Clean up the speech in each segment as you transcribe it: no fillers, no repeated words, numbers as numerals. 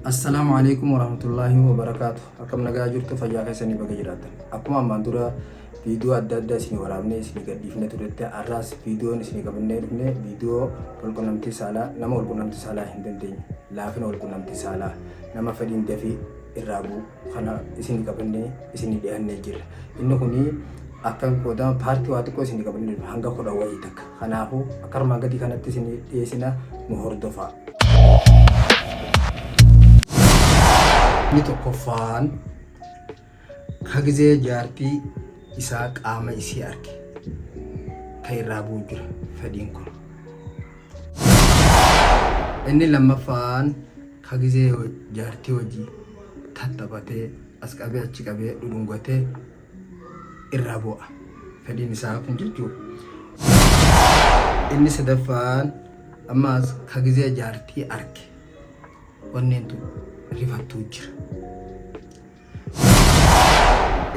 Assalamualaikum warahmatullahi wabarakatuh. Akkam nagaa jirtu fayyaa keessanii baga jiraatan. Akkuma ammaan dura viidiyoo adda addaa isin waraabnee isin gadhiifnee turte arraas viidiyoon isin qabannee dhufne viidiyoo walqunnamtii saalaa nama walqunnamtii saalaa hin dandeenye laafina walqunnamtii saalaa nama fedhiin dafii irraa bu'u kana isin qabannee isin dhiyaannee jirra. Inni kuni akka qoodama paartii waa xiqqoo isin qabannee hanga 10 wayii takka. Kanaafuu akka armaan gadii kanatti isin dhiyeessina nu hordofaa. Inni tokkoffaan hagizee jaartii isaa qaama isii arge kan irraa bu'u jira fedhiin kun. Inni lammaffaan hagizee jaartii hojii tattabatee as qabee achi qabee dhudhungatee irraa bu'a fedhiin isaa kun jechuudha. Inni sadaffaan ammaas hagizee jaartii arge wanneen tun rifattuu jira.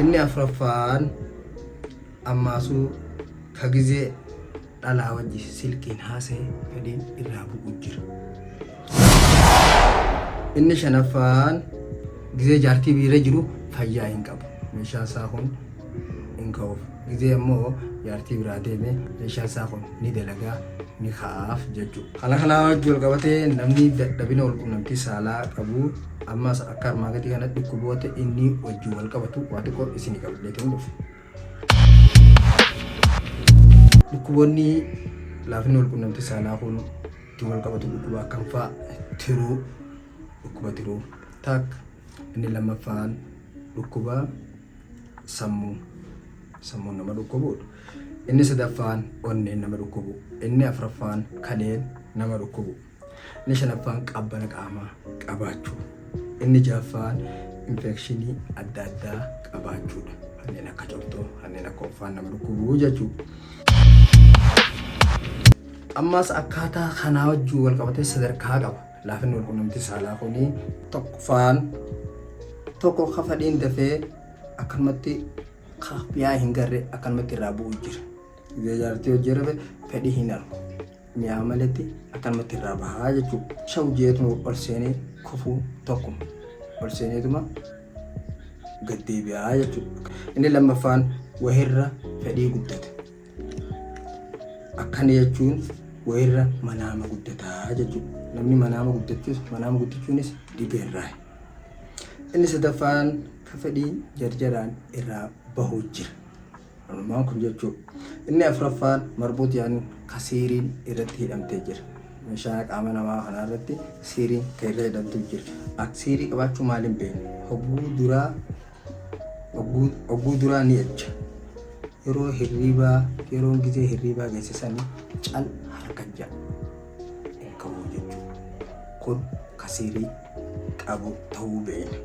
Inni afuraffaan ammaasuu hagizee dhalaa wajji silkiin haasa'e fedhiin irraa bu'u jira. Inni shanaffaan gizee jaartii biira jiru fayyaa hin qabu. Meeshaan isaa kun hin ka'uuf. Gizee immoo jaartii biraa deeme meeshaan isaa kun ni dalagaa ni ka'aaf jechuudha. Kana wajji wal qabatee namni dadhabina walqunnamtii saalaa qabu ammas akka armaan gadii kanatti dhukkuboota inni wajjin wal qabatu waa xiqqoo isin qabadhee dhufe. Dhukkuboonni laafina walqunnamtii saalaa kun ittiin wal qabatu dhukkuba akkam fa'a? Tiruu, dhukkuba tiruu takka. Inni lammaffaan dhukkuba sammuun nama dhukkubudha. Inni sadaffaan onneen nama dhukkubu. Inni afuraffaan kaleen nama dhukkubu. Inni shanaffaan qabbana qaamaa qabaachuu. Inni jahaffaan infekshinii adda addaa qabaachuudha. Kanneen akka cobxoo, kanneen akka offaan nama dhukkubuu jechuudha. Ammas akkaataa kanaa wajjin wal qabatee sadarkaa qaba. Laafinni walqunnamtii saalaa kuni tokko fedhiin dafee akkanumatti mi'aa hin garre akkanumatti irraa bu'u jira. Gizee jaartii hojii irra fedhii hin argu. Mi'aa malatti akkanumatti irraa bahaa jechuudha. Shawjeetuma ol seenee kufuu tokkuma. Ol seeneetuma gad deebi'aa jechuudha. Inni lammaffaan wahirra fedhii guddate. Akkana jechuun wahirra manaama guddataa jechuudha. Namni manaama guddachuunis dhibeerraa. Inni sadaffaan fedhii jarjaraan irraa bahuu jira. Walumaan kun jechuudha. Inni afuraffaan marbuutiin kasiiriin irratti hidhamtee jira. Meeshaa qaama namaa kana irratti siiriin kan irra hidhamtuu jira. Siirii qabaachuu maaliin beekna? Hogguu duraa ni jecha. Yeroo gizee hirriibaa geessisanii cal harka ja'a hin qabu jechuudha. Kun kasiirii qabu ta'uu beekna.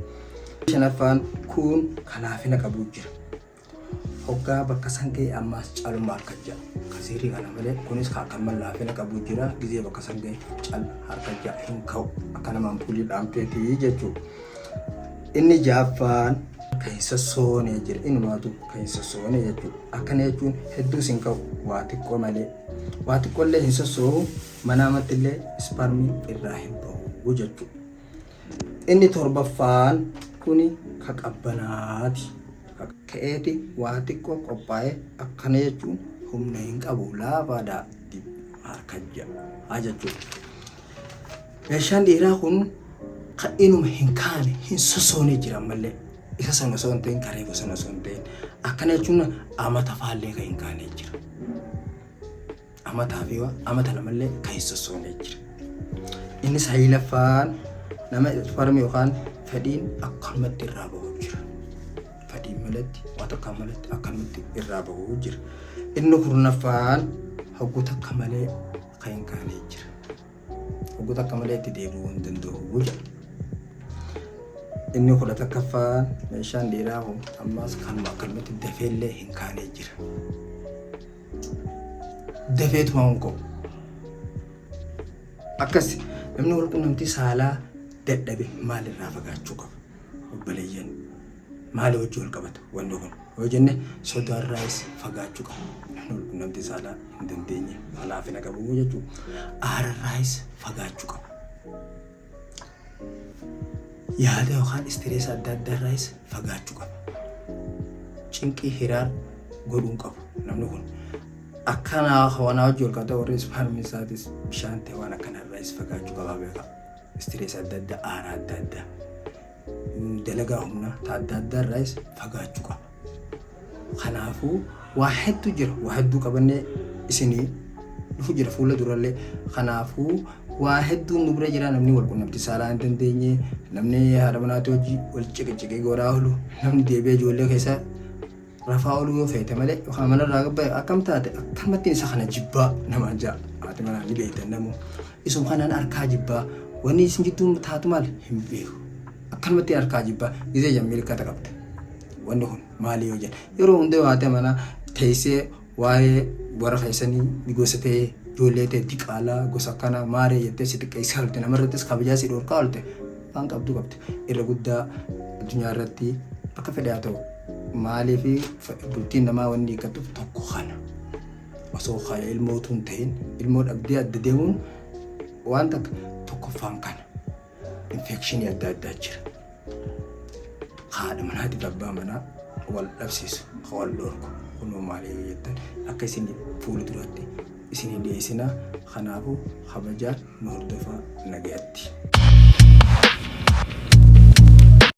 Shanaffaan kun kalaafina qabu jira. Hoggaa bakka san ga'e ammaas caluma harka ja'a. Kasiirii kana malee kunis kan laafina qabu jira. Gizee bakka san ga'e cal harka ja'a hin ka'u. Akka namaan puulii dhaamteetii jechuudha. Inni jahaffaan kan hin sossoonee jira. Innumaatu kan hin sossoonee jechuudha. Akkana jechuun hedduus hin qabu waa xiqqoo malee. Waa xiqqoollee hin sossoohu manaamatti illee isparmii irraa hin bahu jechuudha. Inni torbaffaan kuni ka qabbanaati. Ka'eeti waa xiqqoo qophaa'ee akkana jechuun humna hin qabu laafaadhaa harka ja'a jechuudha. Meeshaan dhiiraa kun kan inuma hin kaane hin sossoonee jira malee isa sana osoo hin ta'in kareefu sana osoo hin ta'in akkana jechuun amata faallee kan hin kaane jira. Amataa fi amata lamallee kan hin sossoonee jira. Inni sadaffaan nama isparmii yookaan fedhiin akkanumatti irraa bahuu jira. Fedhiin malatti waa tokko malatti akkanumatti irraa bahuu jira. Inni kurnaffaan hogguu takka malee kan hin kaane jira. Hogguu takka malee itti deebi'uu hin danda'u jira. Inni 11ffaan meeshaan dhiiraa kun ammas kanuma akkanumatti dafeellee hin kaane jira. Dafeetuma honqoo. Akkas namni walqunnamtii saalaa dadhabe maalirraa fagaachuu qaba? Obboleeyyan maali wajjin wal qabata wanni kun? Yoo jenne sodaarraas fagaachuu qaba. Namni walqunnamtii saalaa hin dandeenye laafina qabu jechuudha. Aararraas fagaachuu qaba. yaada yookaan istirees adda addaa irraas fagaachuu qaba. Cinqii hiraar godhuun qabu namni kun. Akkanaa hawaanaa wajjin wal qabata warri ispaarmisaatis bishaan ta'e waan akkanaa irraas fagaachuu qaba beekaa. Istirees adda addaa, aara adda addaa, dalagaa humnaa adda addaa irraas fagaachuu qaba. Kanaafuu waa hedduu jira. Waa hedduu qabannee isinii dhufu jira fuula durallee. Kanaafuu waa hedduun nu bira jira. Namni wal quunnamtii saalaa hin dandeenye, namni haadha manaatii hojii wal ciqiciqee godhaa oolu, namni deebi'ee ijoollee keessa rafaa oolu yoo feete malee yookaan manarraa gabba'e akkam taate akkamittiin isa kana jibbaa namaan ja'a. Haati manaa ni beektan namu isuma kanaan harkaa jibbaa wanni isin jidduun taatu maal hin beeku. Akkamittiin harkaa jibbaa gizee jammii likkata qabda. Wanni kun maali yoo jedhe yeroo hundee haati manaa teessee waa'ee warra keessanii ni gosa ta'e ijoollee ta'e diqaalaa gosa akkana maaree jettee si xiqqeessaa oolte namarrattis kabajaa si dhorkaa oolte waan qabdu qabdi. Irra guddaa addunyaa irratti akka fedhe haa ta'u maalii fi bultiin namaa wanni hiikkatuuf tokko kana osoo kaya ilmootu hin ta'in ilmoo dhabdee adda deemuun waan tokkoffaan kana infekshinii adda addaa jira. Haadha manaatiif abbaa manaa wal dhabsiisu wal dhorku kunoo maalii jettan akka isin fuula duratti isin dhiyeessina. Kanaafuu kabajaa nu hordofaa nagaatti.